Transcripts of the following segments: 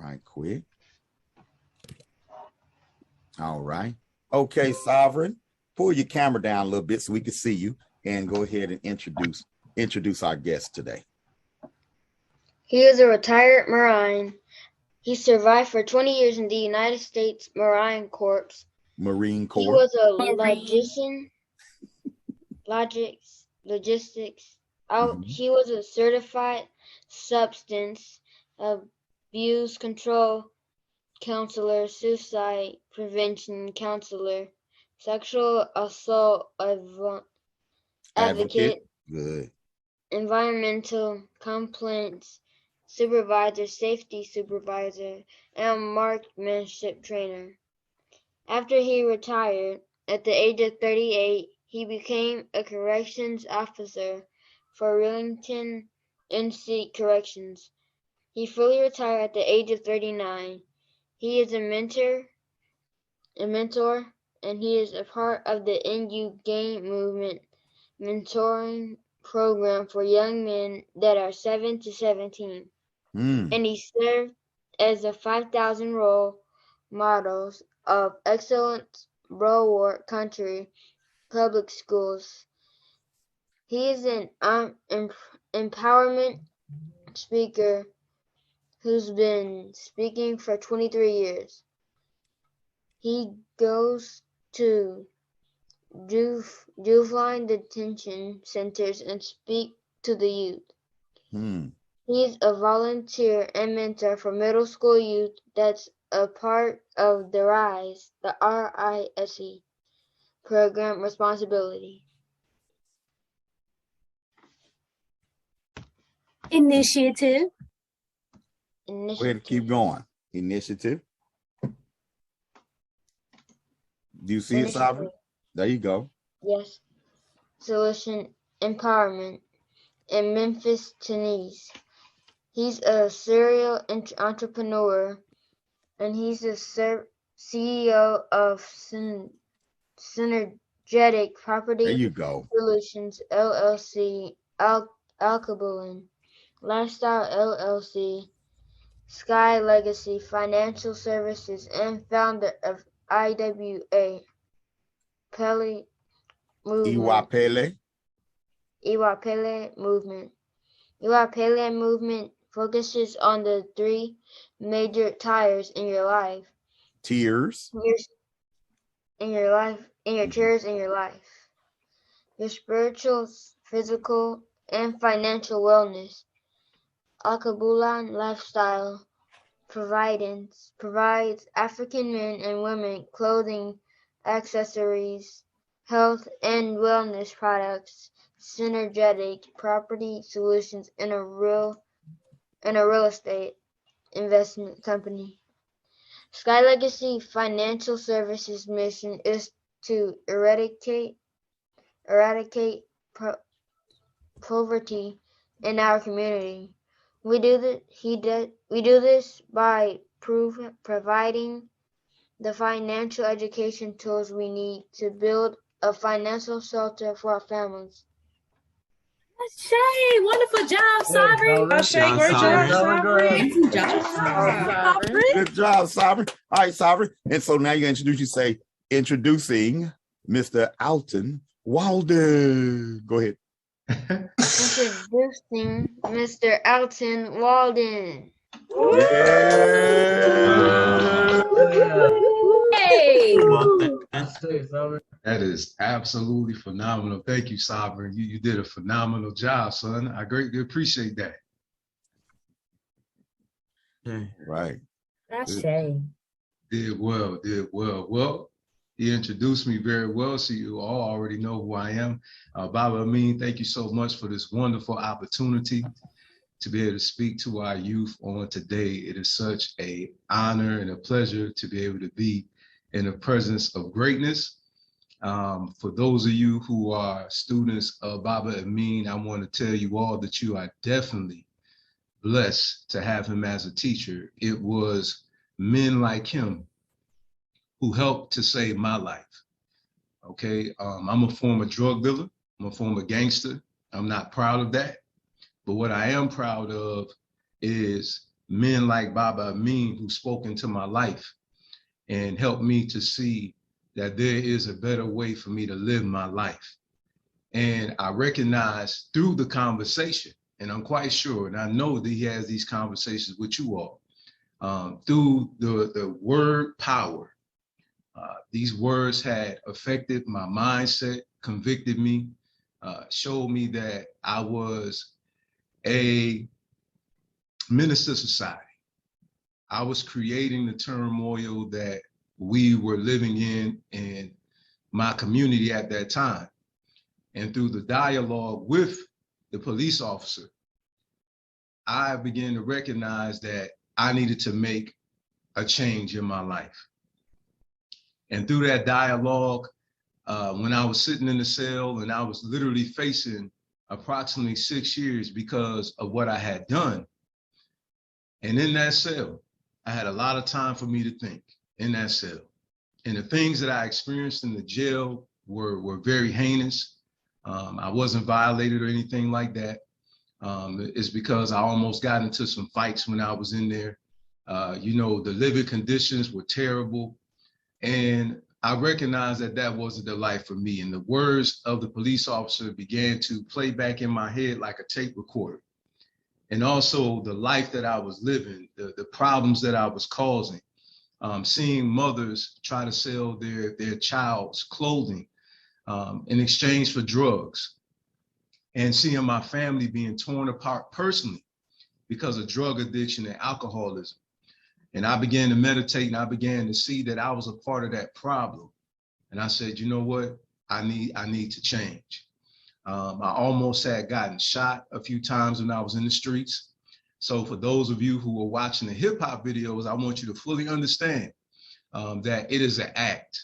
right quick. All right. Okay, Sovereign, pull your camera down a little bit so we can see you, and go ahead and introduce our guest today. He is a retired Marine. He served for 20 years in the United States Marine Corps. Marine Corps. He was a logistics. He was a certified substance abuse control counselor, suicide prevention counselor, sexual assault advocate, good, environmental complaints supervisor, safety supervisor, and marksmanship trainer. After he retired at the age of 38, he became a corrections officer for Rillington NC Corrections. He fully retired at the age of 39. He is a mentor, and he is a part of the NU Game Movement mentoring program for young men that are 7 to 17. And he served as a 5,000 role models of excellence Broward Country Public Schools. He is an empowerment speaker who's been speaking for 23 years. He goes to juvenile detention centers and speak to the youth. He is a volunteer and mentor for middle school youth that's a part of the RISE program responsibility. Initiative. Go ahead and keep going. Initiative. Do you see it, Sovereign? There you go. Yes. Solution Empowerment in Memphis, Tennessee. He's a serial entrepreneur, and he's the CEO of Synergetic Property Solutions, LLC, Alkebulan Lifestyle, LLC, Sky Legacy Financial Services, and founder of IWA Pele Movement. Iwapele Movement. Iwapele Movement focuses on the 3 major tiers in your life. Tiers? In your tiers in your life. Your spiritual, physical, and financial wellness. Alkebulan Lifestyle provides African men and women clothing, accessories, health and wellness products, synergetic property solutions, and a real estate investment company. Sky Legacy Financial Services mission is to eradicate poverty in our community. We do this by providing the financial education tools we need to build a financial shelter for our families. Ashay, wonderful job, Sovereign. Ashay, great job, Sovereign. Good job, Sovereign. All right, Sovereign. And so now you're going to introducing Mr. Alton Walden. Go ahead. Introducing Mr. Alton Walden. Hey. That is absolutely phenomenal. Thank you, Sovereign. You did a phenomenal job, son. I greatly appreciate that. Right. Ashay. Did well. Well, he introduced me very well, so you all already know who I am. Baba Amin, thank you so much for this wonderful opportunity to be able to speak to our youth on today. It is such an honor and a pleasure to be able to be in the presence of greatness. For those of you who are students of Baba Amin, I want to tell you all that you are definitely blessed to have him as a teacher. It was men like him who helped to save my life. Okay, I'm a former drug dealer. I'm a former gangster. I'm not proud of that. But what I am proud of is men like Baba Amin, who spoke into my life and helped me to see that there is a better way for me to live my life. And I recognize through the conversation, and I'm quite sure, and I know that he has these conversations with you all, through the word power. These words had affected my mindset, convicted me, showed me that I was a menace to society. I was creating the turmoil that we were living in my community at that time. And through the dialogue with the police officer, I began to recognize that I needed to make a change in my life. And through that dialogue, when I was sitting in the cell and I was literally facing approximately 6 years because of what I had done. And in that cell, I had a lot of time for me to think in that cell. And the things that I experienced in the jail were very heinous. I wasn't violated or anything like that. It's because I almost got into some fights when I was in there. You know, the living conditions were terrible. And I recognized that that wasn't the life for me. And the words of the police officer began to play back in my head like a tape recorder. And also the life that I was living, the problems that I was causing, seeing mothers try to sell their child's clothing in exchange for drugs, and seeing my family being torn apart personally because of drug addiction and alcoholism. And I began to meditate, and I began to see that I was a part of that problem. And I said, you know what? I need to change. I almost had gotten shot a few times when I was in the streets. So for those of you who are watching the hip hop videos, I want you to fully understand that it is an act.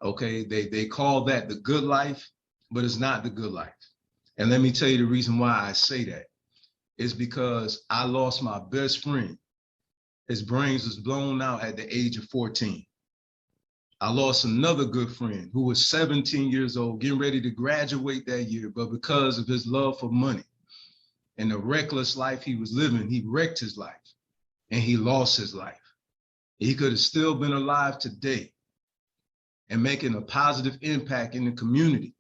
Okay, they call that the good life, but it's not the good life. And let me tell you the reason why I say that is because I lost my best friend. His brains was blown out at the age of 14. I lost another good friend who was 17 years old, getting ready to graduate that year, but because of his love for money and the reckless life he was living, he wrecked his life and he lost his life. He could have still been alive today and making a positive impact in the community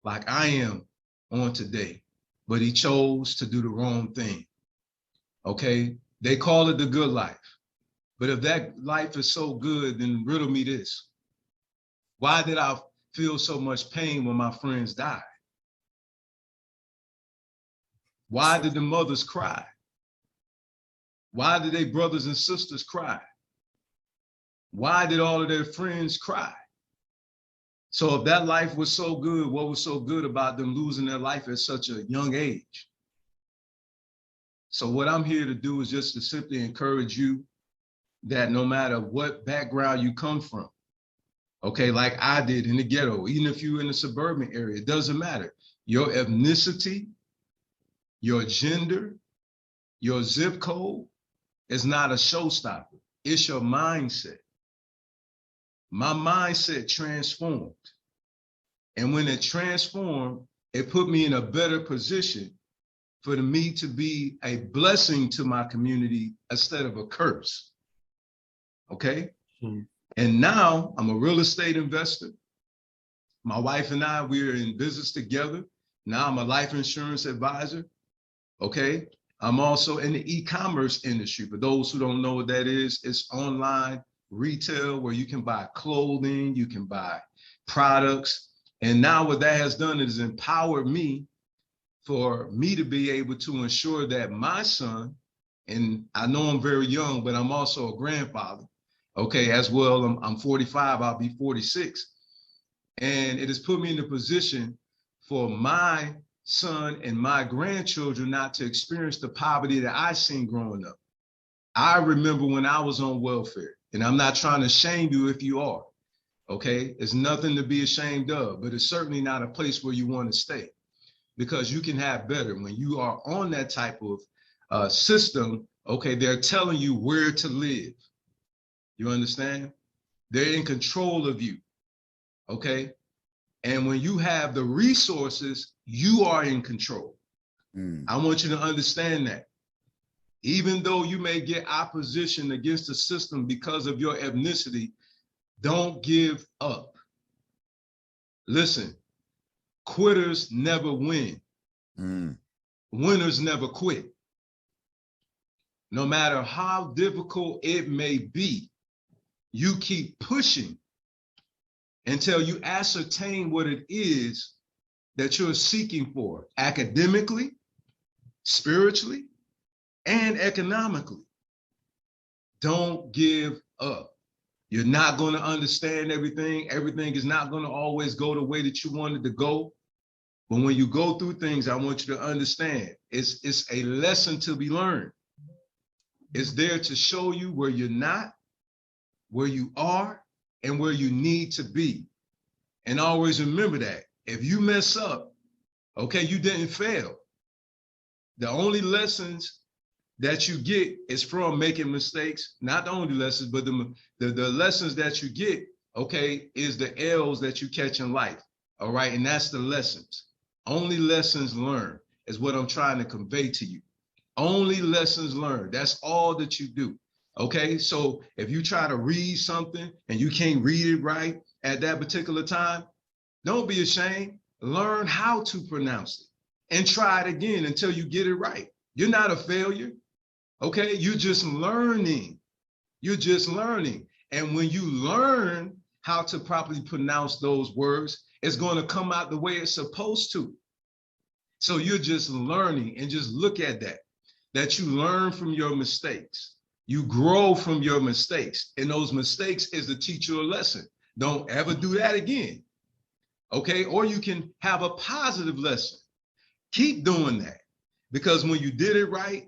like I am on today, but he chose to do the wrong thing. Okay, they call it the good life, but if that life is so good, then riddle me this. Why did I feel so much pain when my friends died? Why did the mothers cry? Why did their brothers and sisters cry? Why did all of their friends cry? So if that life was so good, what was so good about them losing their life at such a young age? So what I'm here to do is just to simply encourage you that no matter what background you come from, okay, like I did in the ghetto, even if you're in the suburban area, it doesn't matter. Your ethnicity, your gender, your zip code is not a showstopper. It's your mindset. My mindset transformed. And when it transformed, it put me in a better position for me to be a blessing to my community instead of a curse. Okay? Mm-hmm. And now I'm a real estate investor. My wife and I, we're in business together. Now I'm a life insurance advisor. Okay? I'm also in the e-commerce industry. For those who don't know what that is, it's online retail where you can buy clothing, you can buy products. And now what that has done is empowered me for me to be able to ensure that my son, and I know I'm very young, but I'm also a grandfather, okay, as well. I'm 45, I'll be 46. And it has put me in a position for my son and my grandchildren not to experience the poverty that I seen growing up. I remember when I was on welfare, and I'm not trying to shame you if you are, okay? It's nothing to be ashamed of, but it's certainly not a place where you want to stay, because you can have better. When you are on that type of system, okay, they're telling you where to live. You understand? They're in control of you, okay? And when you have the resources, you are in control. I want you to understand that. Even though you may get opposition against the system because of your ethnicity, don't give up. Listen, quitters never win. Winners never quit. No matter how difficult it may be, you keep pushing until you ascertain what it is that you're seeking for, academically, spiritually, and economically. Don't give up. You're not going to understand everything. Everything is not going to always go the way that you wanted to go. But when you go through things, I want you to understand, it's a lesson to be learned. It's there to show you where you're not, where you are, and where you need to be. And always remember that if you mess up, okay, you didn't fail. The only lessons that you get is from making mistakes. Not the only lessons, but the lessons that you get, okay, is the L's that you catch in life. All right, and that's the lessons. Only lessons learned is what I'm trying to convey to you. Only lessons learned. That's all that you do. Okay, so if you try to read something and you can't read it right at that particular time, don't be ashamed. Learn how to pronounce it and try it again until you get it right. You're not a failure. Okay, you're just learning. You're just learning. And when you learn how to properly pronounce those words, it's going to come out the way it's supposed to. So you're just learning, and just look at that you learn from your mistakes. You grow from your mistakes, and those mistakes is to teach you a lesson. Don't ever do that again. Okay, or you can have a positive lesson. Keep doing that, because when you did it right,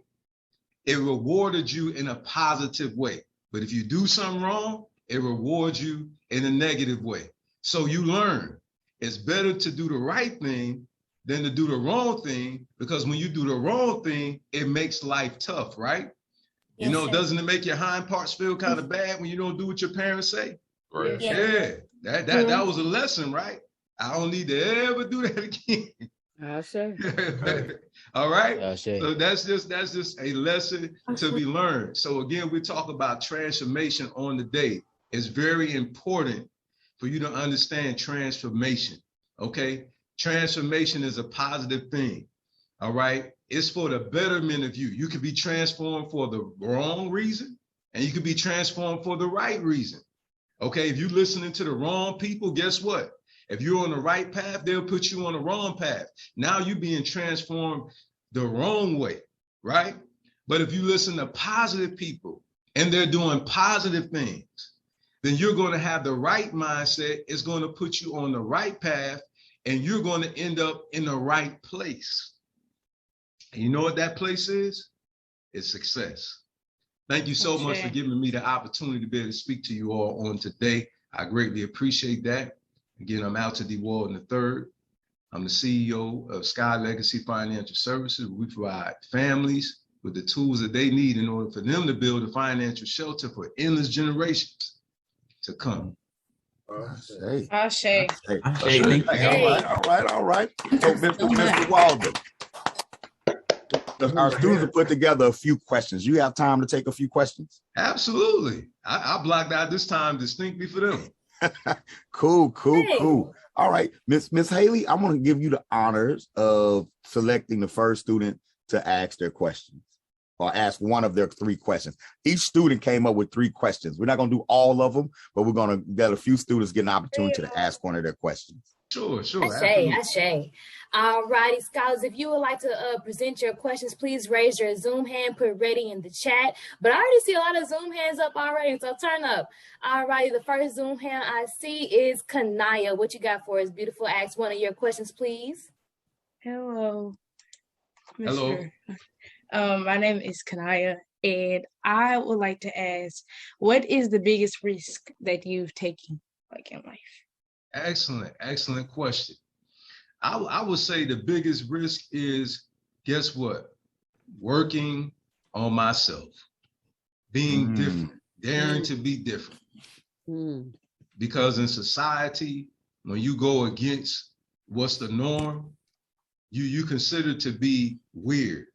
it rewarded you in a positive way. But if you do something wrong, it rewards you in a negative way. So you learn. It's better to do the right thing than to do the wrong thing, because when you do the wrong thing, it makes life tough, right? Yes, you know, sir. Doesn't it make your hind parts feel kind of bad when you don't do what your parents say? Right. Yeah, that was a lesson, right? I don't need to ever do that again. I say. All right. I say. So that's just a lesson to be learned. So again, we talk about transformation on the day. It's very important for you to understand transformation. Okay. Transformation is a positive thing. All right. It's for the betterment of you. You could be transformed for the wrong reason, and you could be transformed for the right reason. Okay. If you're listening to the wrong people, guess what? If you're on the right path, they'll put you on the wrong path. Now you're being transformed the wrong way, right? But if you listen to positive people and they're doing positive things, then you're going to have the right mindset. It's going to put you on the right path, and you're going to end up in the right place. And you know what that place is? It's success. Thank you so much for giving me the opportunity to be able to speak to you all on today. I greatly appreciate that. Again, I'm Alton D. Walden III. I'm the CEO of Sky Legacy Financial Services. We provide families with the tools that they need in order for them to build a financial shelter for endless generations to come. Ashe. All right. So, Mr. Walden, our students have put together a few questions. You have time to take a few questions? Absolutely. I blocked out this time distinctly for them. Cool. All right, Miss Haley, I'm going to give you the honors of selecting the first student to ask their questions, or ask one of their 3 questions. Each student came up with 3 questions. We're not going to do all of them, but we're going to get a few students get an opportunity to ask one of their questions. Sure. Ashe. All righty, scholars, if you would like to present your questions, please raise your Zoom hand, put ready in the chat. But I already see a lot of Zoom hands up already, so turn up. All righty, the first Zoom hand I see is Kanaya. What you got for us, beautiful? Ask one of your questions, please. Hello. Hello. My name is Kanaya, and I would like to ask, what is the biggest risk that you've taken, like, in life? Excellent question. I would say the biggest risk is, guess what? Working on myself, being different, daring to be different. Because in society, when you go against what's the norm, you consider to be weird.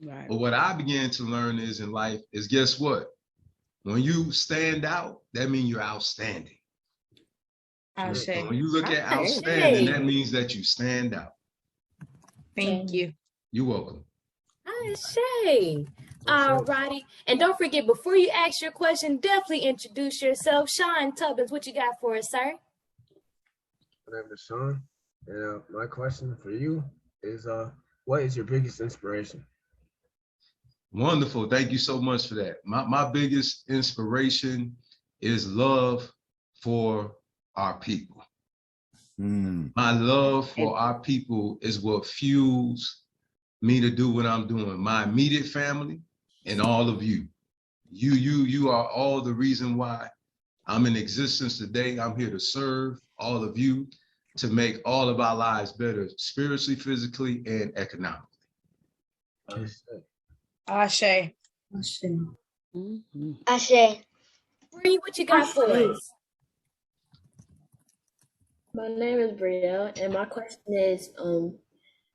Right. But what I began to learn is in life is, guess what? When you stand out, that means you're outstanding. I So say, when you look at Okay. outstanding, that means that you stand out. thank you. You're welcome. Shay. All righty. And don't forget, before you ask your question, definitely introduce yourself. Sean Tubbins, what you got for us, sir? My name is Sean, and my question for you is, what is your biggest inspiration? Wonderful. Thank you so much for that. My biggest inspiration is love for our people. My love for our people is what fuels me to do what I'm doing. My immediate family and all of you. You are all the reason why I'm in existence today. I'm here to serve all of you, to make all of our lives better, spiritually, physically, and economically. Ashe. Ashe. Bree, what you got for us? My name is Brielle, and my question is,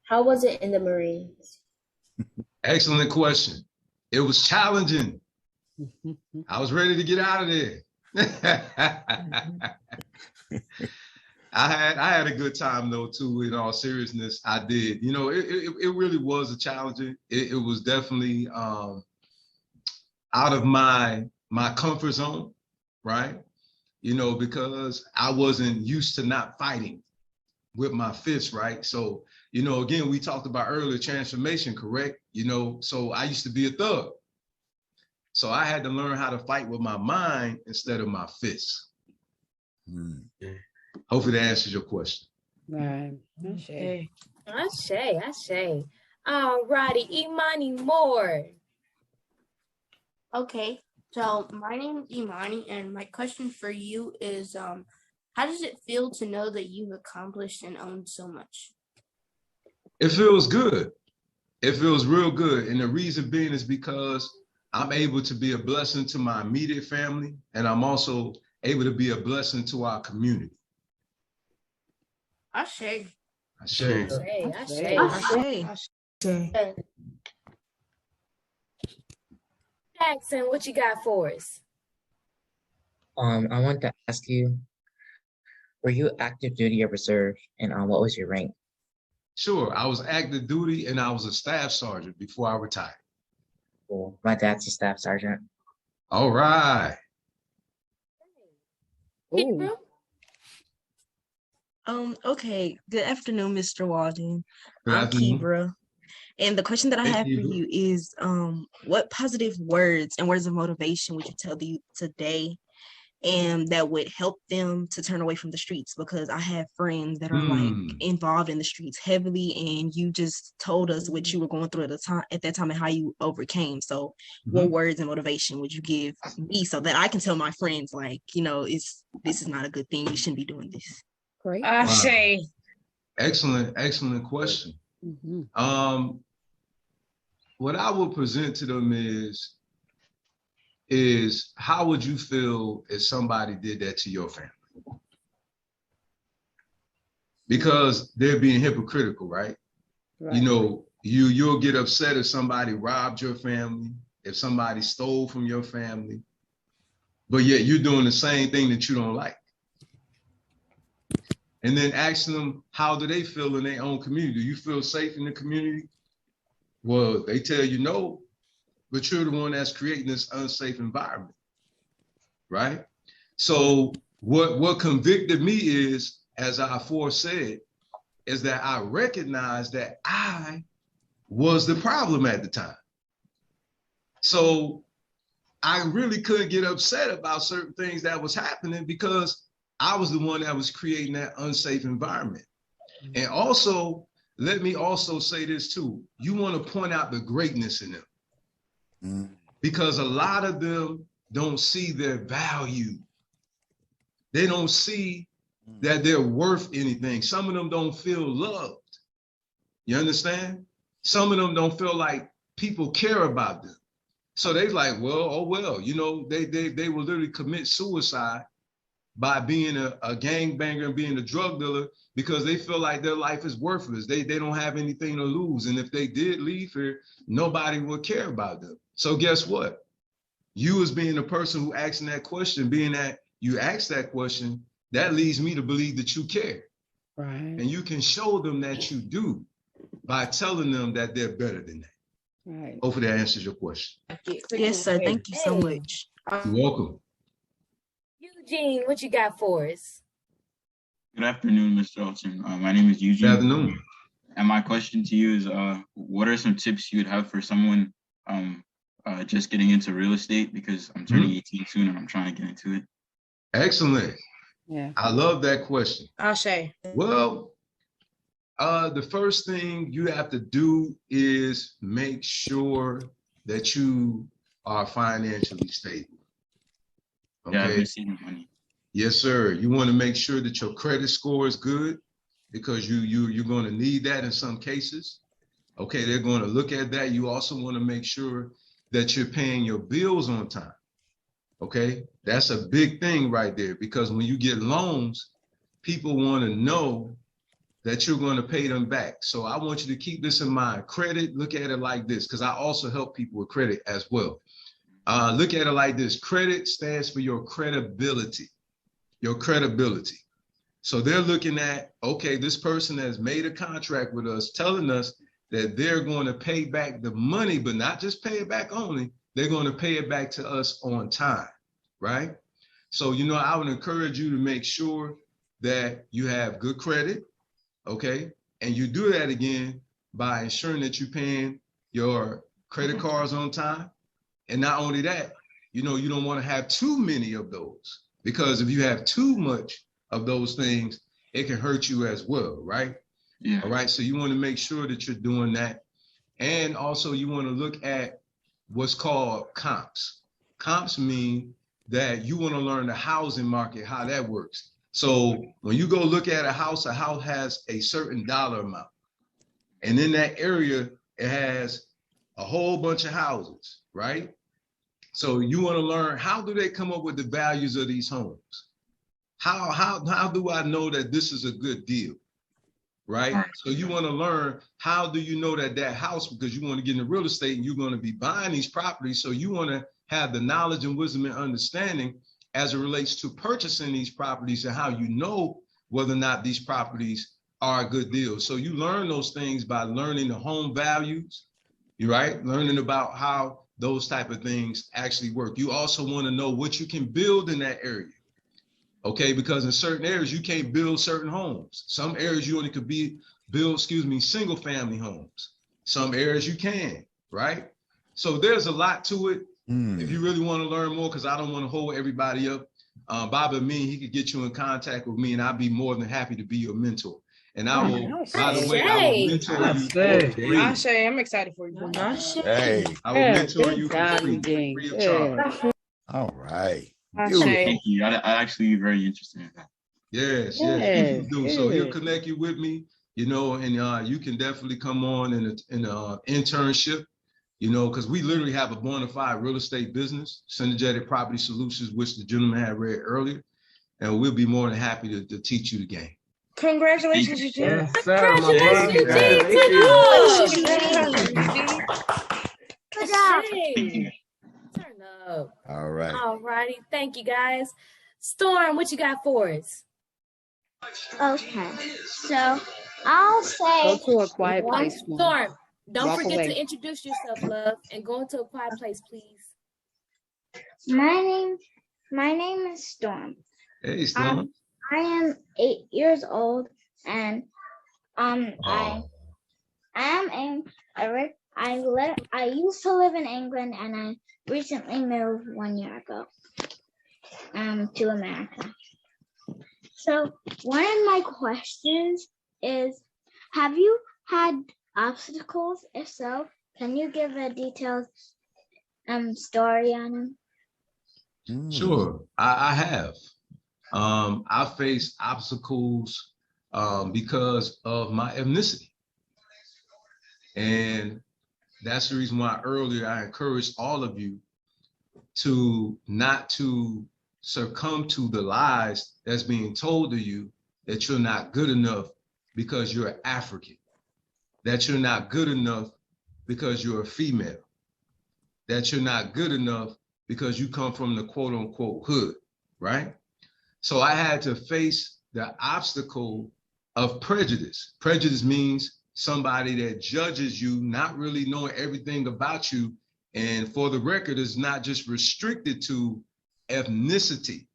how was it in the Marines? Excellent question. It was challenging. I was ready to get out of there. I had a good time though too. In all seriousness, I did. You know, it really was a challenging. It was definitely out of my comfort zone, right? You know, because I wasn't used to not fighting with my fists, right? So, you know, again, we talked about earlier transformation, correct? You know, so I used to be a thug. So I had to learn how to fight with my mind instead of my fists. Hopefully that answers your question. Right. Okay. Ashe. All righty. Imani Moore. Okay, so my name is Imani, and my question for you is, how does it feel to know that you've accomplished and owned so much? It feels good. It feels real good. And the reason being is because I'm able to be a blessing to my immediate family, and I'm also able to be a blessing to our community. Ashe. Ashe. Jackson, what you got for us? I want to ask you, were you active duty or reserve, and what was your rank? Sure, I was active duty and I was a staff sergeant before I retired. Cool. My dad's a staff sergeant. All right. Kibra? Okay. Good afternoon, Mr. Walden. Good I'm afternoon. Kibra. And the question that I have for you is, what positive words and words of motivation would you tell the youth today, and that would help them to turn away from the streets? Because I have friends that are like involved in the streets heavily, and you just told us what you were going through at that time and how you overcame. So what words and motivation would you give me so that I can tell my friends, like, you know, this is not a good thing. You shouldn't be doing this. Great. Ashe. Excellent question. What I would present to them is how would you feel if somebody did that to your family? Because they're being hypocritical, right? You know, you'll get upset if somebody robbed your family, if somebody stole from your family, but yet you're doing the same thing that you don't like. And then asking them, how do they feel in their own community? Do you feel safe in the community? Well, they tell you no, but you're the one that's creating this unsafe environment, right? So what convicted me is, as I aforesaid, is that I recognized that I was the problem at the time. So I really couldn't get upset about certain things that was happening because I was the one that was creating that unsafe environment. And also, let me also say this too. You want to point out the greatness in them because a lot of them don't see their value. They don't see that they're worth anything. Some of them don't feel loved. You understand? Some of them don't feel like people care about them. So they like, well, oh well, you know, they will literally commit suicide by being a gangbanger and being a drug dealer because they feel like their life is worthless. They don't have anything to lose. And if they did leave here, nobody would care about them. So guess what? You as being the person who asking that question, being that you asked that question, that leads me to believe that you care. Right. And you can show them that you do by telling them that they're better than that. Right. Hopefully that answers your question. Yes, sir. Thank you so much. You're welcome. Eugene, what you got for us? Good afternoon, Mr. Olson. My name is Eugene. Good afternoon. And my question to you is, what are some tips you would have for someone just getting into real estate? Because I'm turning 18 soon and I'm trying to get into it. Excellent. Yeah. I love that question. Ashe. Well, the first thing you have to do is make sure that you are financially stable. Okay. Yeah, I've been saving money. Yes, sir. You want to make sure that your credit score is good because you're going to need that in some cases. Okay, they're going to look at that. You also want to make sure that you're paying your bills on time. Okay, that's a big thing right there because when you get loans, people want to know that you're going to pay them back. So I want you to keep this in mind. Credit, look at it like this, because I also help people with credit as well. Look at it like this. Credit stands for your credibility. Your credibility. So they're looking at, okay, this person has made a contract with us telling us that they're going to pay back the money, but not just pay it back only, they're going to pay it back to us on time, right? So, you know, I would encourage you to make sure that you have good credit, okay? And you do that again by ensuring that you're paying your credit cards on time. And not only that, you know, you don't want to have too many of those because if you have too much of those things, it can hurt you as well, right? Yeah. All right, so you want to make sure that you're doing that. And also you want to look at what's called comps. Comps mean that you want to learn the housing market, how that works. So when you go look at a house has a certain dollar amount. And in that area, it has a whole bunch of houses, right? So you want to learn, how do they come up with the values of these homes? How do I know that this is a good deal, right? So you want to learn, how do you know that house, because you want to get into real estate and you're going to be buying these properties. So you want to have the knowledge and wisdom and understanding as it relates to purchasing these properties and how you know whether or not these properties are a good deal. So you learn those things by learning the home values, right? Learning about how those type of things actually work. You also want to know what you can build in that area. Okay, because in certain areas, you can't build certain homes. Some areas you only could build single family homes. Some areas you can, right? So there's a lot to it. If you really want to learn more, because I don't want to hold everybody up, Bobby Amin, he could get you in contact with me and I'd be more than happy to be your mentor. And I will, by the way, I will mentor you. Ashe, I'm excited for you. Hey. I will mentor you for free of charge. All right. Thank you. I actually very interested in that. Yes, people do. So he'll connect you with me, you know, and you can definitely come on in an internship, you know, because we literally have a bona fide real estate business, Synergetic Property Solutions, which the gentleman had read earlier, and we'll be more than happy to teach you the game. Congratulations, Eugene. Yes, sir. Congratulations, Eugene. Good job. Turn up. All right. All righty. Thank you, guys. Storm, what you got for us? Okay. So I'll say. Go to a quiet place. Storm, don't Walk forget away. to introduce yourself, love, and go into a quiet place, please. My name is Storm. Hey, Storm. I am 8 years old, and I used to live in England, and I recently moved 1 year ago to America. So one of my questions is, have you had obstacles? If so, can you give a detailed story on them? Sure, I have. I faced obstacles because of my ethnicity. And that's the reason why earlier I encouraged all of you to not to succumb to the lies that's being told to you that you're not good enough because you're African, that you're not good enough because you're a female, that you're not good enough because you come from the quote unquote hood, right? So I had to face the obstacle of prejudice. Prejudice means somebody that judges you, not really knowing everything about you. And for the record, it's not just restricted to ethnicity,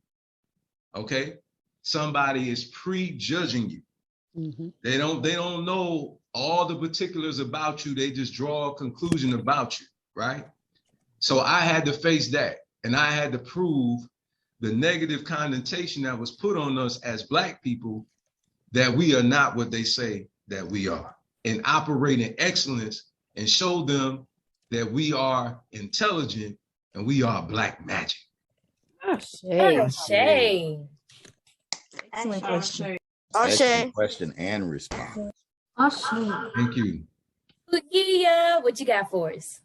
okay? Somebody is prejudging you. Mm-hmm. They don't know all the particulars about you. They just draw a conclusion about you, right? So I had to face that, and I had to prove the negative connotation that was put on us as Black people, that we are not what they say that we are, and operate in excellence and show them that we are intelligent and we are Black magic. Ashe. Excellent question. Excellent question and response. Thank you. Lakia, what you got for us?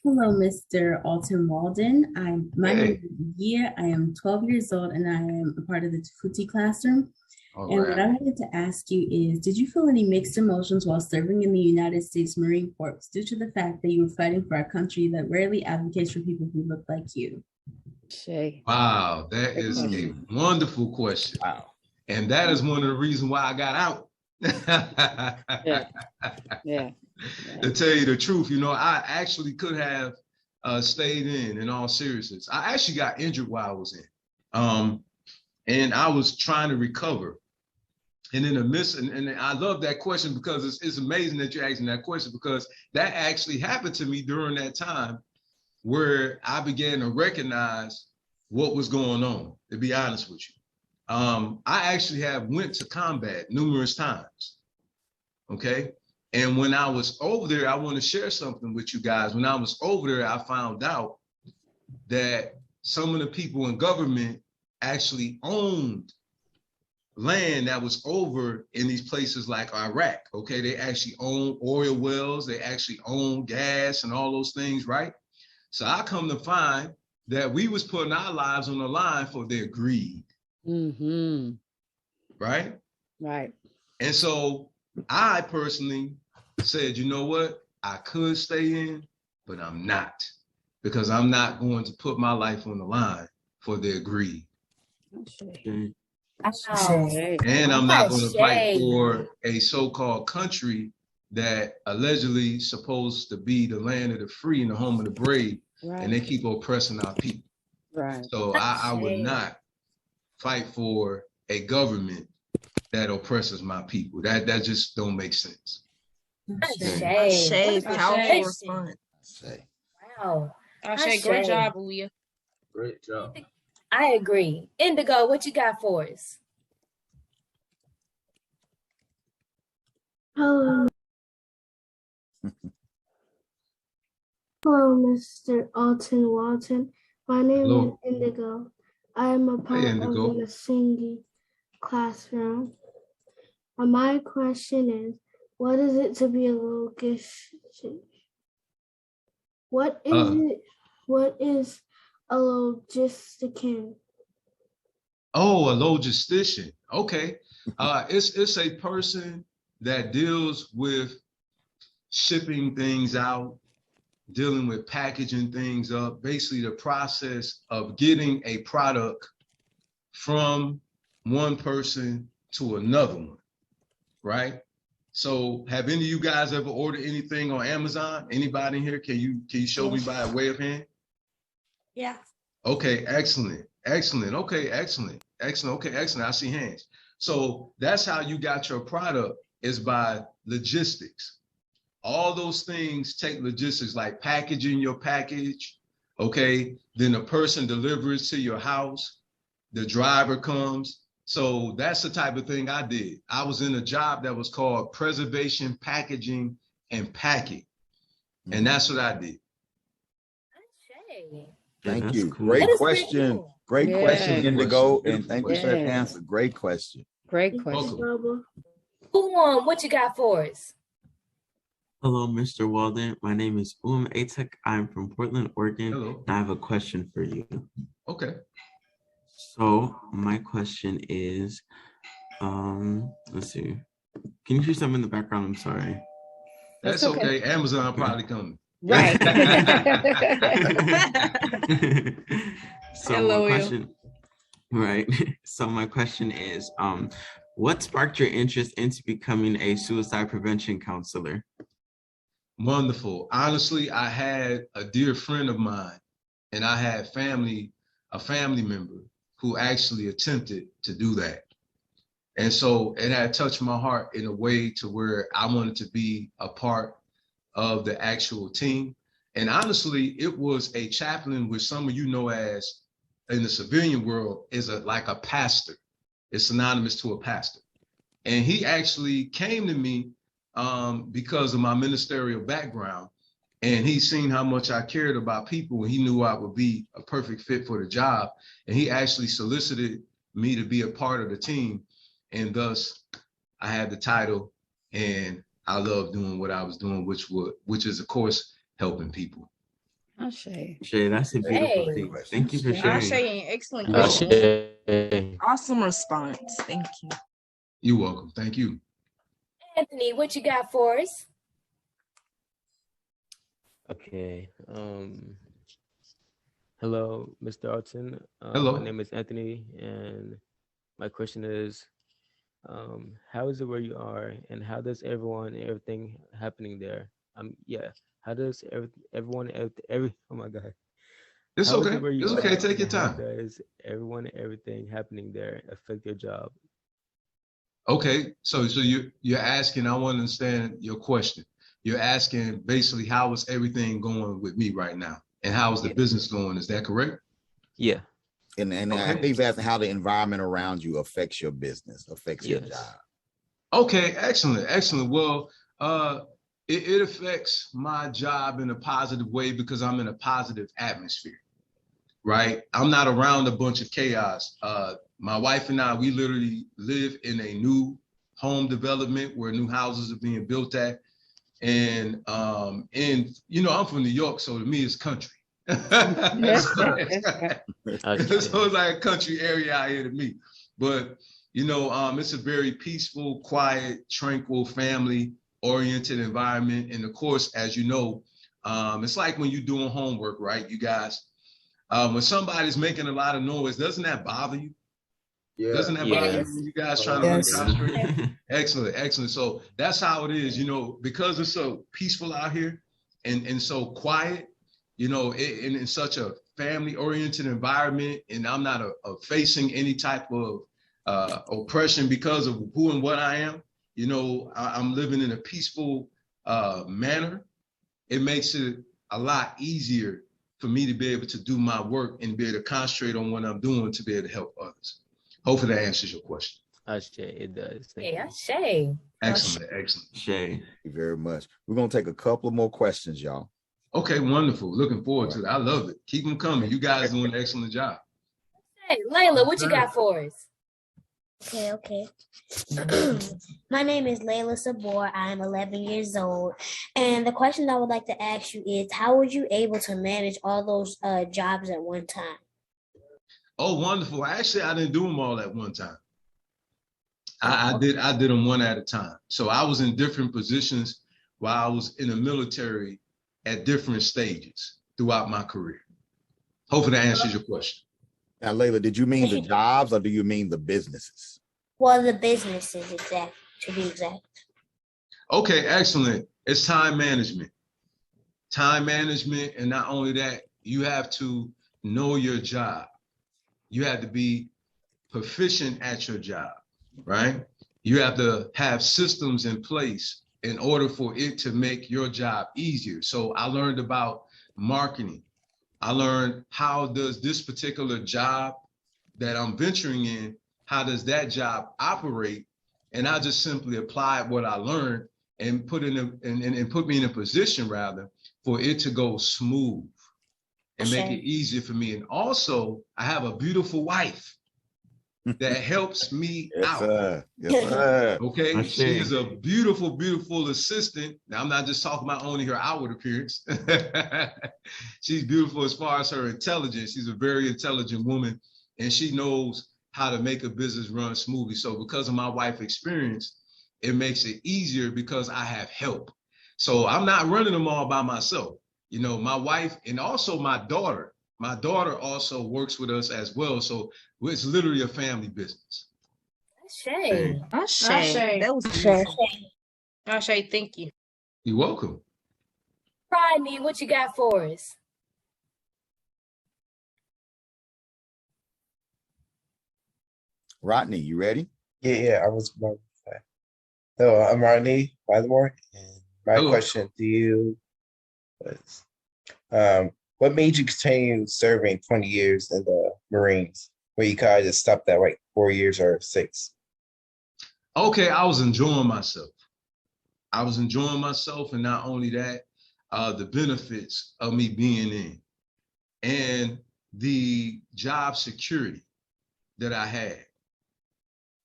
Hello, Mr. Alton Walden. My name is Gia. I am 12 years old and I am a part of the Tafuti classroom. What I wanted to ask you is, did you feel any mixed emotions while serving in the United States Marine Corps due to the fact that you were fighting for a country that rarely advocates for people who look like you? Wow, that is a wonderful question. Wow. And that is one of the reasons why I got out. Yeah. To tell you the truth, I actually could have stayed in all seriousness. I actually got injured while I was in. And I was trying to recover. And in the midst, and I love that question because it's amazing that you're asking that question, because that actually happened to me during that time where I began to recognize what was going on, to be honest with you. I actually have went to combat numerous times, okay? And when I was over there, I want to share something with you guys. When I was over there, I found out that some of the people in government actually owned land that was over in these places like Iraq, okay? They actually own oil wells, they actually own gas and all those things, right? So I come to find that we was putting our lives on the line for their greed. Mm-hmm. Right? Right. And so I personally said, you know what? I could stay in, but I'm not, because I'm not going to put my life on the line for their greed. And I'm not going to fight for a so-called country that allegedly supposed to be the land of the free and the home of the brave, and they keep oppressing our people. Right. So I would not fight for a government that oppresses my people. That just don't make sense. Powerful response. Wow. Great job, Aaliyah. Great job. I agree. Indigo, what you got for us? Hello. Hello, Mr. Alton Walton. My name is Indigo. I am a part of the singing classroom. My question is, what is it to be a logistician? What is it? What is a logistician? Oh, a logistician. Okay. It's a person that deals with shipping things out, dealing with packaging things up, basically the process of getting a product from one person to another one, right? So have any of you guys ever ordered anything on Amazon? Anybody in here? Can you show me by a way of hand? Yeah. Okay, excellent. Okay, excellent. Okay, excellent. I see hands. So that's how you got your product, is by logistics. All those things take logistics, like packaging your package, okay? Then the person delivers to your house, the driver comes. So that's the type of thing I did. I was in a job that was called preservation, packaging, and packing. And that's what I did. Thank you. Great question. Cool. Great question, Indigo. And thank you for that answer. Great question. Great question. What you got for us? Hello, Mr. Walden. My name is Atek. I'm from Portland, Oregon. Hello. And I have a question for you. Okay. So my question is, let's see. Can you hear something in the background? I'm sorry. That's okay. Amazon probably coming. Right. So my question, right. So my question is, what sparked your interest into becoming a suicide prevention counselor? Wonderful. Honestly, I had a dear friend of mine, and I had a family member who actually attempted to do that. And so it had touched my heart in a way to where I wanted to be a part of the actual team. And honestly, it was a chaplain, which some of you know as in the civilian world is like a pastor. It's synonymous to a pastor. And he actually came to me because of my ministerial background. And he seen how much I cared about people, and he knew I would be a perfect fit for the job. And he actually solicited me to be a part of the team. And thus I had the title, and I love doing what I was doing, which is of course helping people. Shay, that's a beautiful thing. Thank you for sharing. Shay, excellent question. Awesome response. Thank you. You're welcome. Thank you. Anthony, what you got for us? Okay. Hello, Mr. Alton. Hello. My name is Anthony, and my question is, how is it where you are, and how does everything happening there? How does everyone oh my God. It's How is okay. it where you It's okay. are, Take your and how time. does everyone and everything happening there affect your job? Okay, so you're asking, I want to understand your question. You're asking basically how is everything going with me right now, and how is the business going? Is that correct? Yeah. And I think he's asking how the environment around you affects your business, affects your job. Okay, excellent. Well, it affects my job in a positive way because I'm in a positive atmosphere, right? I'm not around a bunch of chaos. My wife and I, we literally live in a new home development where new houses are being built at. And I'm from New York, so to me it's country. So it's like a country area out here to me. But it's a very peaceful, quiet, tranquil, family-oriented environment. And of course, as you know, it's like when you're doing homework, right? You guys, when somebody's making a lot of noise, doesn't that bother you? Yeah. Doesn't that bother you when you guys trying to concentrate? Excellent. So that's how it is, because it's so peaceful out here and so quiet, and in such a family-oriented environment, and I'm not facing any type of oppression because of who and what I am. I'm living in a peaceful manner. It makes it a lot easier for me to be able to do my work and be able to concentrate on what I'm doing to be able to help others. Hopefully that answers your question. Shay, it does. Shay. Excellent. Shay. Thank you very much. We're going to take a couple of more questions, y'all. Okay, wonderful. Looking forward to it. I love it. Keep them coming. You guys doing an excellent job. Hey, Layla, what you got for us? Okay. My name is Layla Sabor. I'm 11 years old. And the question I would like to ask you is, how were you able to manage all those jobs at one time? Oh, wonderful. Actually, I didn't do them all at one time. I did them one at a time. So I was in different positions while I was in the military at different stages throughout my career. Hopefully that answers your question. Now, Layla, did you mean the jobs or do you mean the businesses? Well, the businesses, to be exact. Okay, excellent. It's time management. Time management, and not only that, you have to know your job. You have to be proficient at your job, right? You have to have systems in place in order for it to make your job easier. So I learned about marketing. I learned how does this particular job that I'm venturing in, how does that job operate? And I just simply applied what I learned and put me in a position rather for it to go smooth and make it easier for me. And also I have a beautiful wife. that helps me out. Sir. Yes, sir. Okay, I she see. is a beautiful, beautiful assistant. Now, I'm not just talking about only her outward appearance. She's beautiful as far as her intelligence. She's a very intelligent woman, and she knows how to make a business run smoothly. So because of my wife's experience, it makes it easier because I have help. So I'm not running them all by myself. You know, my wife and also my daughter. My daughter also works with us as well. So it's literally a family business. Shay. Ashay. That was beautiful. Ashay, thank you. You're welcome. Rodney, what you got for us? Rodney, you ready? Yeah, I was about to say. So I'm Rodney Baltimore, and my question to you was, what made you continue serving 20 years in the Marines, where you kind of just stopped at like 4 years or 6? Okay, I was enjoying myself. And not only that, the benefits of me being in and the job security that I had.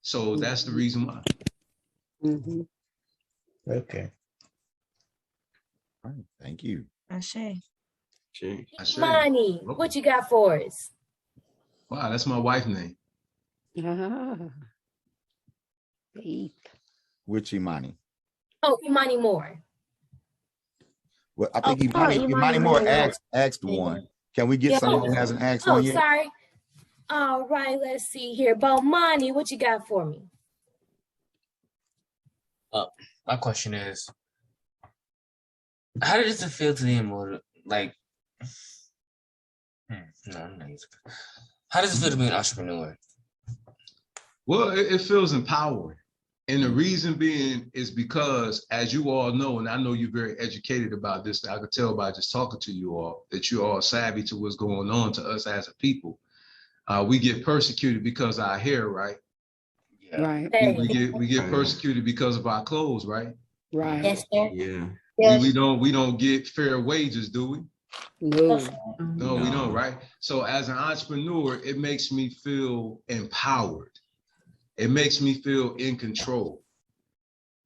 So that's the reason why. Mm-hmm. Okay. All right, thank you. Ashay. Imani, what you got for us? Wow, that's my wife's name. Which Imani? Oh, Imani Moore. Well, I think Imani Moore asked one. Can we get someone who hasn't asked one yet? Sorry. All right, let's see here. Bomani, what you got for me? My question is, how does it feel to be how does it feel to be an entrepreneur? Well, it feels empowering. And the reason being is because, as you all know, and I know you're very educated about this, I could tell by just talking to you all, that you're all savvy to what's going on to us as a people. We get persecuted because of our hair, right? Yeah. Right. We get persecuted because of our clothes, right? Right. Yes, sir. Yeah. We don't get fair wages, do we? No. No, we don't, right? So as an entrepreneur, it makes me feel empowered. It makes me feel in control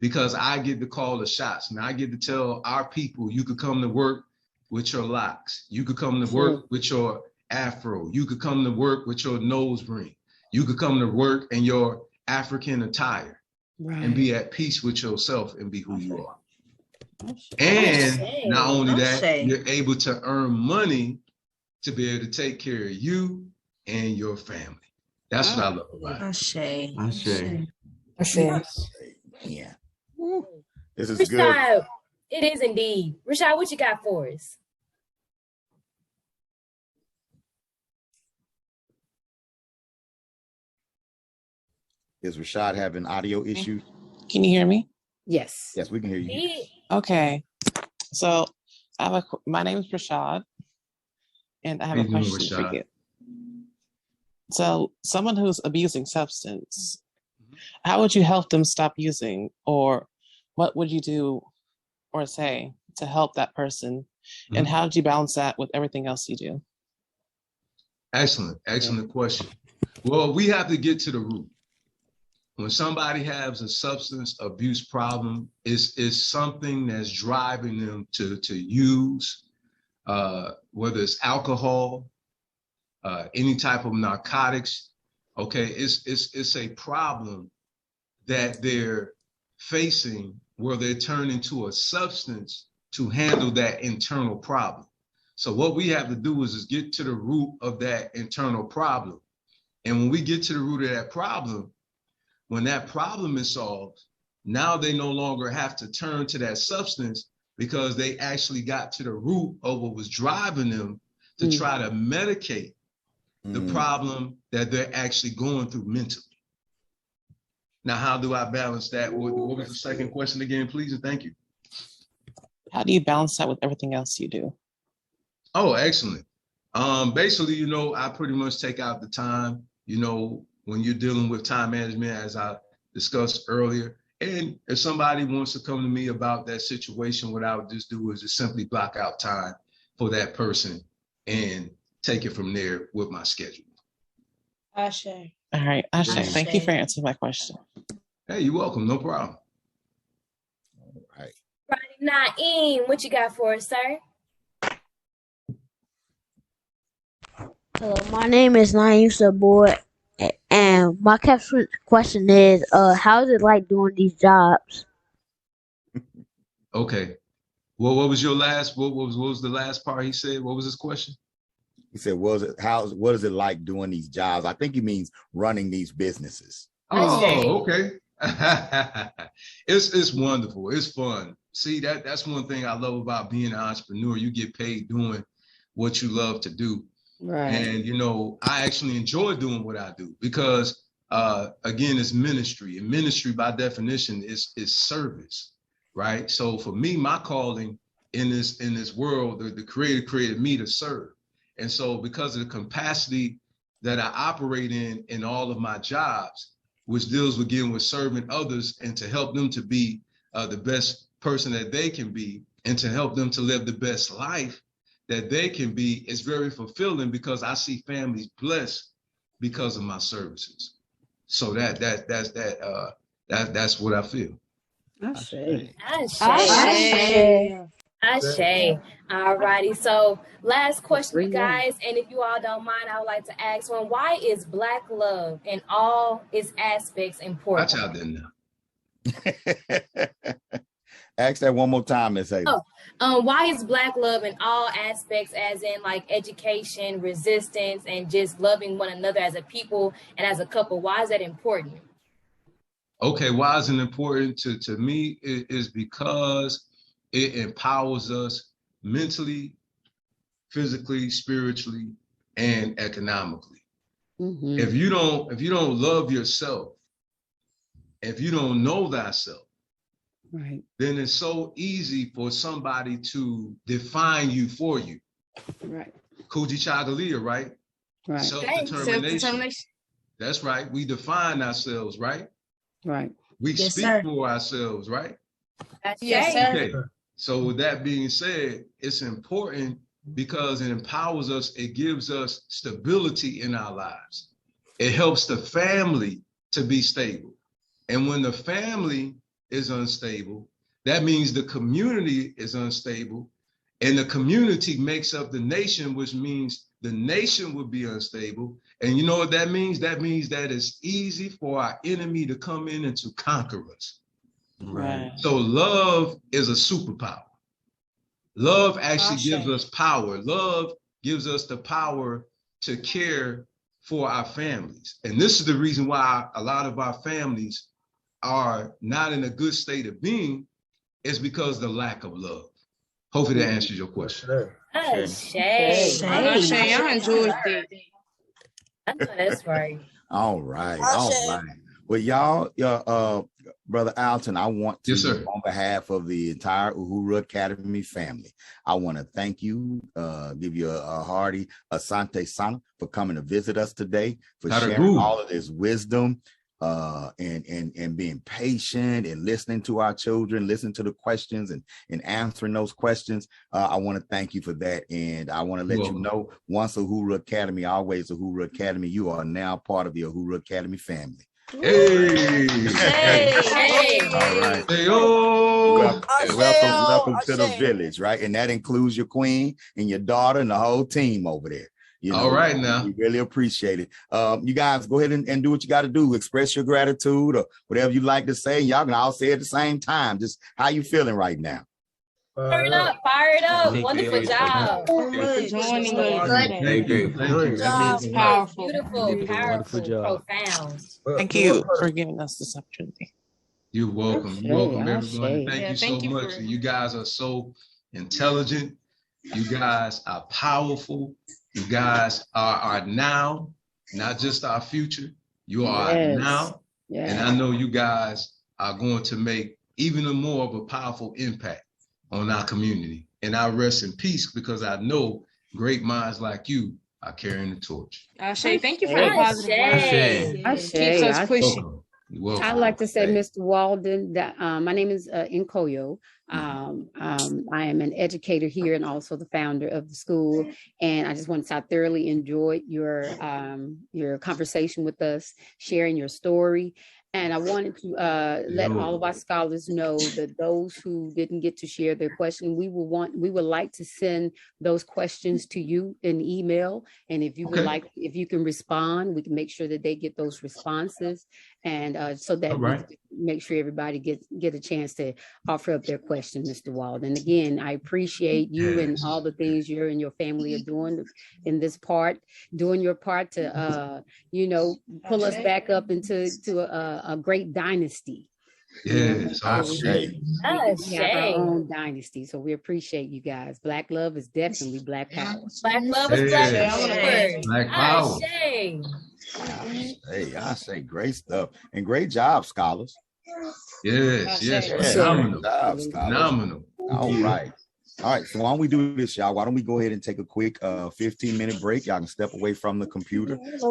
because I get to call the shots. And I get to tell our people, you could come to work with your locks. You could come to work with your afro. You could come to work with your nose ring. You could come to work in your African attire and be at peace with yourself and be who you are. And not only that, you're able to earn money to be able to take care of you and your family. That's what I love about it. Ashay. Yeah. This is Rashad, good. it is indeed. Rashad, what you got for us? Is Rashad having audio issues? Can you hear me? Yes. Yes, we can hear you. Okay. So my name is Rashad, and I have a question for you. So someone who's abusing substance, how would you help them stop using, or what would you do or say to help that person? And how do you balance that with everything else you do? Excellent question. Well, we have to get to the root. When somebody has a substance abuse problem, it's something that's driving them to use, whether it's alcohol, any type of narcotics. Okay, it's a problem that they're facing where they turn into a substance to handle that internal problem. So what we have to do is get to the root of that internal problem. And when we get to the root of that problem, when that problem is solved, now they no longer have to turn to that substance because they actually got to the root of what was driving them to try to medicate the problem that they're actually going through mentally. Now, how do I balance that? What was the second question again, please? And thank you. How do you balance that with everything else you do? Oh, excellent. Basically, I pretty much take out the time, when you're dealing with time management, as I discussed earlier. And if somebody wants to come to me about that situation, what I would just do is just simply block out time for that person and take it from there with my schedule. Ashay. All right, Ashe, thank you for answering my question. Hey, you're welcome. No problem. All right. Naeem, what you got for us, sir? Hello, my name is Naeem Sabor, and my question is, how is it like doing these jobs? Okay. Well, what was your last? What was the last part he said? What was his question? He said, what is it like doing these jobs? I think he means running these businesses. Oh, okay. It's wonderful. It's fun. See, that's one thing I love about being an entrepreneur. You get paid doing what you love to do. Right. And I actually enjoy doing what I do because again, it's ministry. And ministry by definition is service, right? So for me, my calling in this world, the Creator created me to serve. And so because of the capacity that I operate in all of my jobs, which deals with again with serving others and to help them to be the best person that they can be and to help them to live the best life that they can be, is very fulfilling because I see families blessed because of my services. So that's what I feel. Ashe. All righty. So last question, you guys, and if you all don't mind, I would like to ask one. Why is Black love in all its aspects important? Watch out there now. Ask that one more time, Miss Haley. Why is Black love in all aspects, as in like education, resistance, and just loving one another as a people and as a couple? Why is that important? Okay, why is it important to me? It is because it empowers us mentally, physically, spiritually, and economically. Mm-hmm. If you don't love yourself, if you don't know thyself, right, then it's so easy for somebody to define you for you. Right. Kuji Chagalia, right? Right. Self-determination. That's right. We define ourselves, right? Right. We speak for ourselves, right? Yes, sir. Okay. So with that being said, it's important because it empowers us. It gives us stability in our lives. It helps the family to be stable. And when the family is unstable, that means the community is unstable. And the community makes up the nation, which means the nation will be unstable. And you know what that means? That means that it's easy for our enemy to come in and to conquer us. Right. So love is a superpower. Love actually gives us power. Love gives us the power to care for our families. And this is the reason why a lot of our families are not in a good state of being, is because of the lack of love. Hopefully that answers your question. Ashe. I enjoyed it. I know that's right. All right. Well, y'all, Brother Alton, I want to, on behalf of the entire Uhuru Academy family, I want to thank you, give you a hearty Asante Sana for coming to visit us today, for sharing all of this wisdom, and being patient and listening to our children, listening to the questions and answering those questions. I want to thank you for that. And I want to let you know, once Uhuru Academy, always Uhuru Academy, you are now part of the Uhuru Academy family. Hey. All right. Welcome to the village, right? And that includes your queen and your daughter and the whole team over there. All right now. We really appreciate it. You guys go ahead and do what you got to do. Express your gratitude or whatever you like to say. Y'all can all say it at the same time. Just how you feeling right now? Fire it up. Wonderful job. Joining us. Thank you. Powerful. Beautiful, profound. Thank you for giving us this opportunity. You're welcome. You're welcome, everyone. Thank you so much. You guys are so intelligent. You guys are powerful. You guys are now, not just our future. You are now. Yes. And I know you guys are going to make even more of a powerful impact on our community. And I rest in peace because I know great minds like you are carrying the torch. Ashe, thank you for the positive words. Keeps us pushing. I'd like to say, Mr. Walden, that my name is Nkoyo. I am an educator here and also the founder of the school. And I just want to say I thoroughly enjoyed your conversation with us, sharing your story. And I wanted to let all of our scholars know that those who didn't get to share their question, we would like to send those questions to you in email. And if you would like, if you can respond, we can make sure that they get those responses. And so that we can make sure everybody get a chance to offer up their question, Mr. Walden. Again, I appreciate you and all the things you and your family are doing in this part, doing your part to, pull us back up into a great dynasty. Yes, we have our own dynasty, so we appreciate you guys. Black love is definitely Black power. Black love is Black power. Black power. Hey, I say great stuff and great job, scholars. Yes, phenomenal. Phenomenal. All right. All right, so why don't we do this, y'all? Why don't we go ahead and take a quick 15-minute break? Y'all can step away from the computer. And,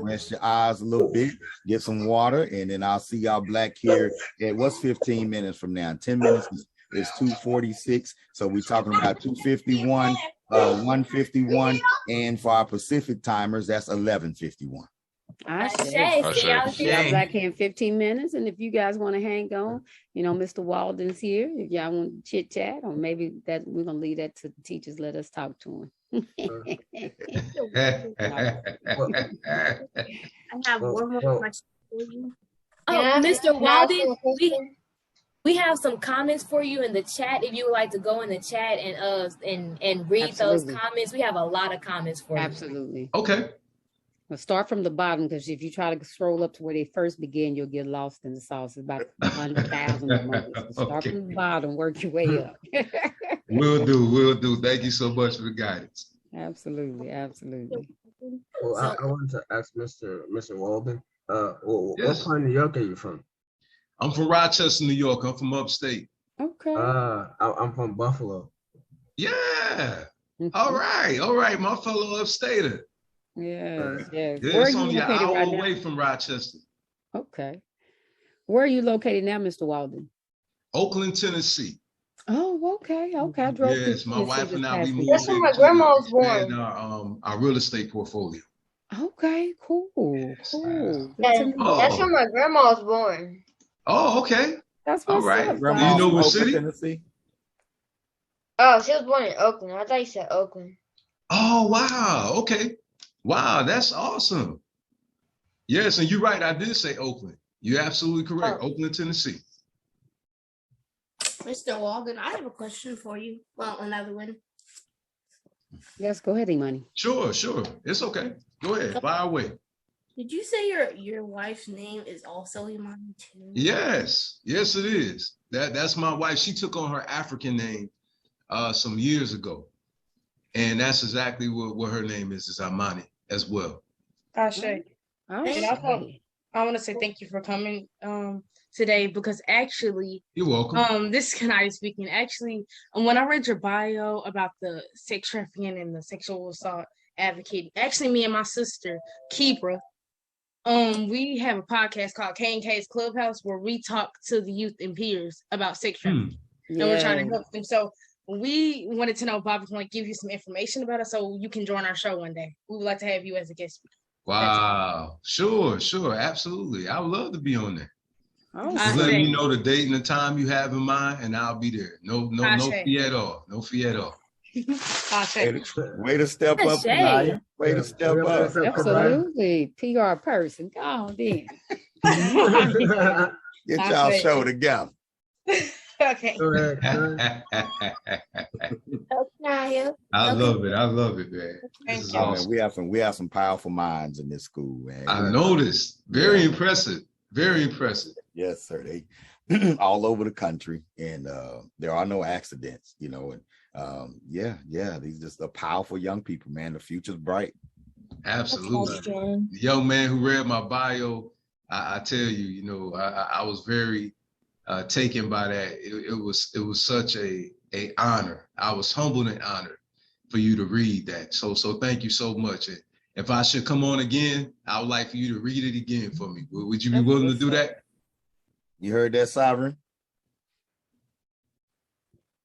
rest your eyes a little bit, get some water, and then I'll see y'all black here at what's 15 minutes from now. 10 minutes is 2:46. So we're talking about 2:51, 1:51, and for our Pacific timers, that's 11:51. I say back here in 15 minutes. And if you guys want to hang on, Mr. Walden's here. If y'all want to chit chat, or maybe that we're gonna leave that to the teachers. Let us talk to him. I have one more question for you. Mr. Walden, we have some comments for you in the chat. If you would like to go in the chat and read those comments, we have a lot of comments for you. Absolutely. Okay. Well, start from the bottom, because if you try to scroll up to where they first begin, you'll get lost in the sauce. It's about 100,000 emojis. So start from the bottom, work your way up. Will do. Thank you so much for the guidance. Absolutely. Well, I wanted to ask Mr. Walden, what part of New York are you from? I'm from Rochester, New York. I'm from upstate. Okay. I'm from Buffalo. Yeah. All right. My fellow upstater. Yes. Where are you located an hour away from Rochester. Okay. Where are you located now, Mr. Walden? Oakland, Tennessee. Oh, okay. I drove. Yes, my wife and I, we moved. That's where my grandma was born. Our real estate portfolio. Okay, cool. That's where my grandma was born. Oh, okay. That's all right. Do you know what city? Tennessee? Oh, she was born in Oakland. I thought you said Oakland. Oh, wow. Okay. Wow, that's awesome. Yes, and you're right. I did say Oakland. You're absolutely correct. Oakland, Tennessee. Mr. Walden, I have a question for you. Well, another one. Yes, go ahead, Imani. Sure. It's okay. Go ahead. Fire away. Did you say your wife's name is also Imani too? Yes, it is. That's my wife. She took on her African name some years ago. And that's exactly what her name is Imani as well. Ashe. And also, I want to say thank you for coming today, because actually, you're welcome. This is Kanai speaking. Actually, when I read your bio about the sex trafficking and the sexual assault advocating, actually, me and my sister Kibra, we have a podcast called K&K's Clubhouse where we talk to the youth and peers about sex trafficking, and we're trying to help them. So we wanted to know if Bobby can give you some information about us so you can join our show one day. We would like to have you as a guest speaker. Wow. Sure. Absolutely. I would love to be on there. Just let me know the date and the time you have in mind, and I'll be there. No fee at all. No fee at all. Way to step up, Naya. Way to step up. Absolutely. PR person. Go on then. Get y'all show together. Okay. I love it, man. This is awesome. Man, we have some powerful minds in this school, man. I noticed. Very impressive. Yes, sir. They all over the country, and there are no accidents, and these just are powerful young people, man. The future's bright. Absolutely. The young man who read my bio, I tell you, I was very taken by that. It was such a honor. I was humbled and honored for you to read that. So thank you so much. And if I should come on again, I would like for you to read it again for me. Would you be willing to do that? You heard that, Sovereign?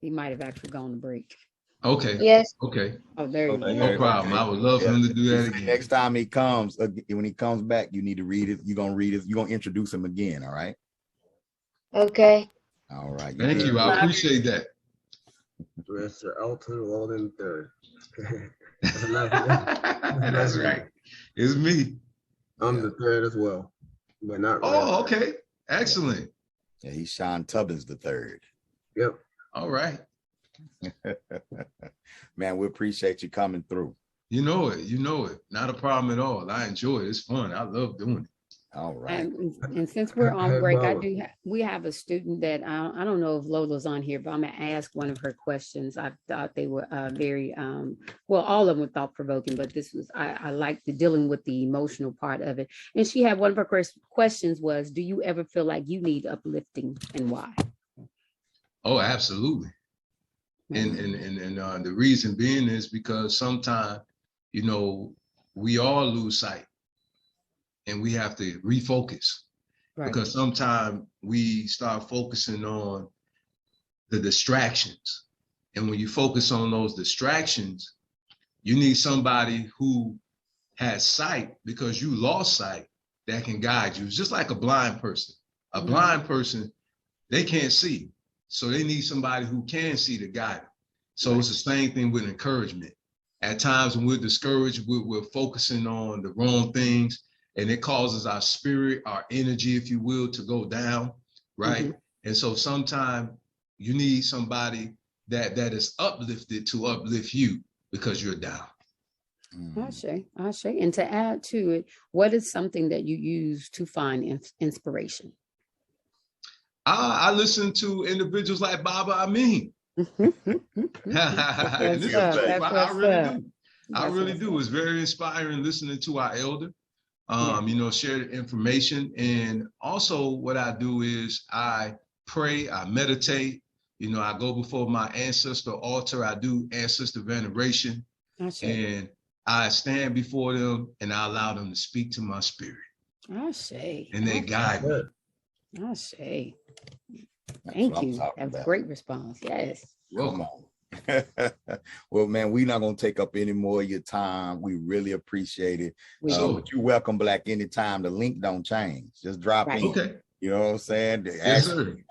He might have actually gone to break. Okay. Yes. Okay. Oh, there you go. No problem. I would love for him to do that again. Next time he comes, when he comes back, you need to read it. You're gonna read it. You're gonna introduce him again. All right. Okay. All right. Thank you. I appreciate that. Mr. Elton Walden III. That's right. It's me. I'm the third as well, but not. Oh, okay. Excellent. Yeah, he's Sean Tubbins the third. Yep. All right. Man, we appreciate you coming through. You know it. You know it. Not a problem at all. I enjoy it. It's fun. I love doing it. All right. And since we're on break, we have a student that I don't know if Lola's on here, but I'm gonna ask one of her questions. I thought they were very well, all of them were thought provoking, but this was I liked the dealing with the emotional part of it. And she had one of her questions was, do you ever feel like you need uplifting, and why? Oh, absolutely. And the reason being is because sometimes, we all lose sight. And we have to refocus, because sometimes we start focusing on the distractions. And when you focus on those distractions, you need somebody who has sight, because you lost sight, that can guide you. It's just like a blind person. A blind person, they can't see. So they need somebody who can see to guide them. So it's the same thing with encouragement. At times when we're discouraged, we're focusing on the wrong things. And it causes our spirit, our energy, if you will, to go down, right? And so sometimes you need somebody that is uplifted to uplift you because you're down. I say. And to add to it, what is something that you use to find inspiration? I listen to individuals like Baba Amin. I really do. It's very inspiring listening to our elder. Share the information. And also what I do is I pray, I meditate, I go before my ancestor altar, I do ancestor veneration, and I stand before them and I allow them to speak to my spirit. I say. And they guide me. I say. Thank you. That's a great response. Yes. Welcome. Well, man, we're not going to take up any more of your time. We really appreciate it. But you're welcome back anytime. The link don't change. Just drop in. Okay. You know what I'm saying?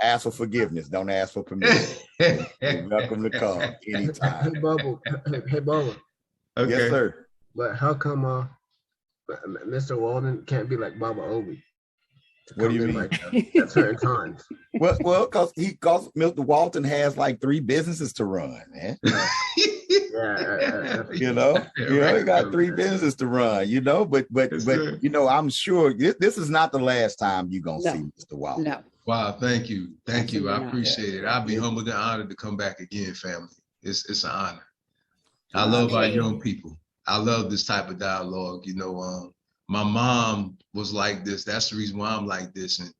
Ask for forgiveness. Don't ask for permission. You're welcome to come anytime. Hey, Bubba. Okay. Yes, sir. But how come Mr. Walden can't be like Baba Obi? What do you mean? At certain times. Well, because Mr. Walton has like 3 businesses to run, man. He got 3 businesses to run, but I'm sure this is not the last time you're gonna see Mr. Walton. No. Wow, thank you. I appreciate it. I'll be humbled and honored to come back again, family. It's an honor. I love our young people. I love this type of dialogue. My mom was like this. That's the reason why I'm like this. And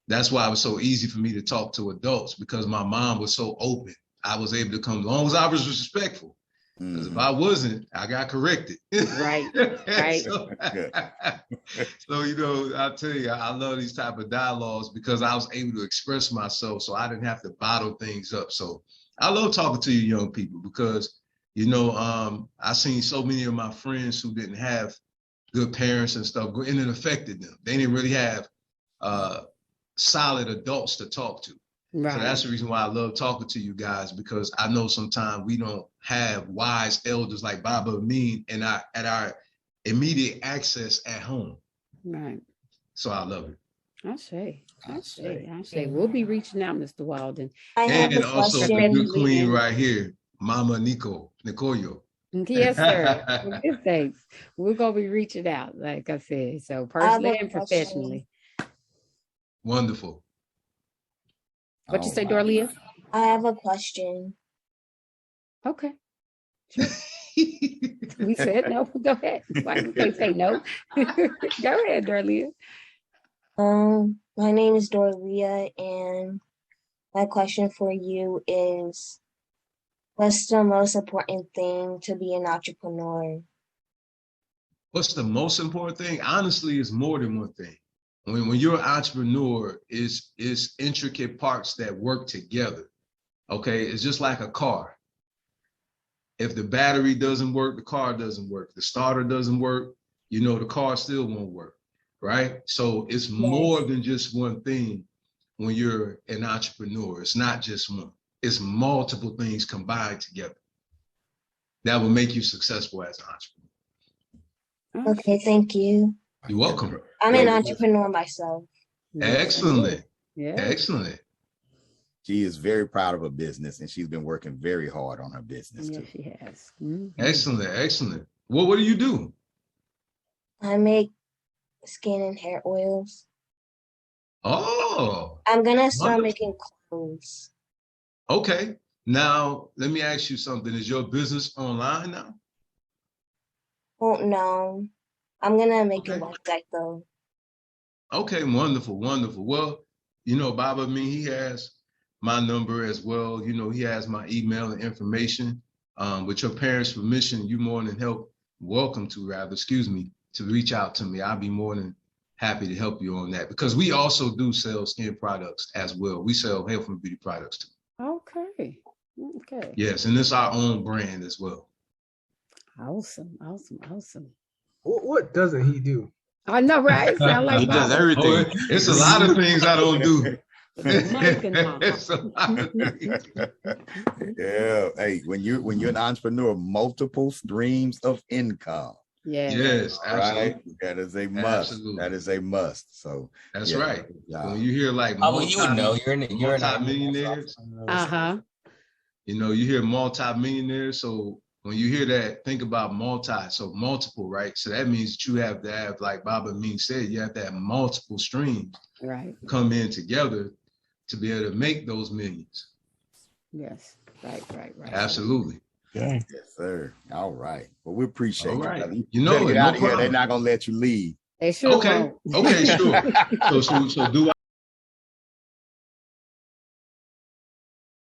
that's why it was so easy for me to talk to adults, because my mom was so open. I was able to come, as long as I was respectful. Because if I wasn't, I got corrected. Right. So, I'll tell you, I love these type of dialogues because I was able to express myself, so I didn't have to bottle things up. So I love talking to you young people because, I seen so many of my friends who didn't have good parents and stuff, and it affected them. They didn't really have solid adults to talk to. Right. So that's the reason why I love talking to you guys, because I know sometimes we don't have wise elders like Baba Amin at our immediate access at home. Right. So I love it. I say. We'll be reaching out, Mr. Walden. And also the good queen right here, Mama Nicoyo. Yes, sir. Good, thanks. We're gonna be reaching out, like I said, so personally and professionally. Wonderful. What you say, Dorlia? I have a question. Okay. Sure. We said no. Go ahead. Why you can't say no? Go ahead, Dorlia. My name is Dorlia, and my question for you is, what's the most important thing to be an entrepreneur? What's the most important thing? Honestly, it's more than one thing. When you're an entrepreneur, it's intricate parts that work together. Okay, it's just like a car. If the battery doesn't work, the car doesn't work. If the starter doesn't work, you know, the car still won't work, right? So it's more than just one thing when you're an entrepreneur. It's not just one. It's multiple things combined together that will make you successful as an entrepreneur. Okay, thank you. You're welcome. I'm an entrepreneur myself. Excellent. Yeah. Excellent. She is very proud of her business, and she's been working very hard on her business too. She has. Mm-hmm. Excellent. Excellent. Well, what do you do? I make skin and hair oils. Oh. I'm gonna start making clothes. Okay. Now, let me ask you something. Is your business online now? Oh, no. I'm gonna make a website though. Okay, wonderful, wonderful. Well, you know, Baba, he has my number as well. You know, he has my email and information. With your parents' permission, you more than welcome to reach out to me. I'll be more than happy to help you on that, because we also do sell skin products as well. We sell health and beauty products too. Okay. Yes, and it's our own brand as well. Awesome. What doesn't he do? I know, right? Sound like he does everything. It's a lot of things I don't do. It's a lot of things. Yeah. Hey, when you're an entrepreneur, multiple streams of income. Yeah. Yes, absolutely. Right? That is a must. Absolutely. That is a must. So that's right. When you hear like you would know you're multi-millionaires. You know, you hear multi-millionaires. So when you hear that, think about multiple, right? So that means that you have to have, like Baba Amin said, you have to have multiple streams come in together to be able to make those millions. Yes, right. Absolutely. Yeah. Yes, sir. All right. Well, we appreciate you. You know, get out of here. They're not gonna let you leave. They sure Okay. won't. Okay, sure. So do